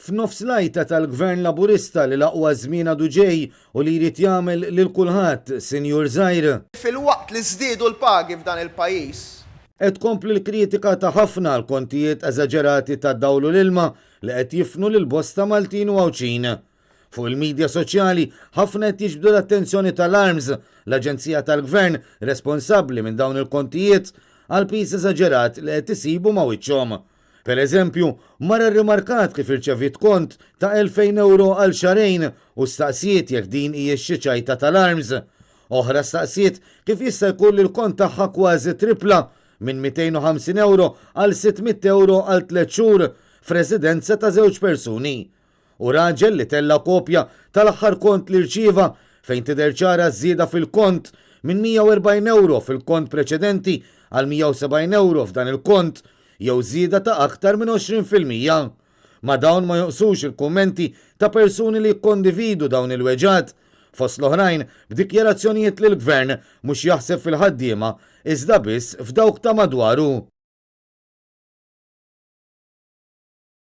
F'nofs lajta tal-Gvern Laburista li l-aqwa żmien għadu ġej u li jrid jagħmel lil kulħadd Sinjur Żgħir. Fil-waqt li żdiedu l-pagi f'dan il-pajjiż. Qed kompli l-kritika ta' ħafna l-kontijiet eżaġerati tad-dawl u l-ilma li qed jifnu lil bosta Maltin u Għawċin. Fuq il-medja soċjali ħafna qed jiġbdu l-attenzjoni tal-Arms, l-Aġenzija tal-Gvern responsabbli minn dawn il-kontijiet għal pis eżaġerat li qed isibu ma' wiċċhom. Per eżempju, mara rrimarkat kif irċevit kont ta' 2000 euro għal xarejn u staqsiet jekk din hija x-xiċajta tal-Arms. Oħra staqsiet kif jista' jkun li l-kont tagħha kważi tripla minn 250 euro għal 600 euro għal 3 xhur f'residenza ta' żewġ persuni. U raġel li tella kopja tal-aħħar kont li rċieva fejn tidher ċara żieda fil-kont minn 140 euro fil-kont preċedenti għal 170 euro f'dan il-kont jew żieda ta' aktar minn 20%. Ma dawn ma joqsux il-kummenti ta' persuni li jikkondividu dawn il-weġat fost l-oħrajn b'dikjarazzjonijiet li l-Gvern mhux jaħseb fil-ħaddiema iżda biss f'dawk ta' madwaru.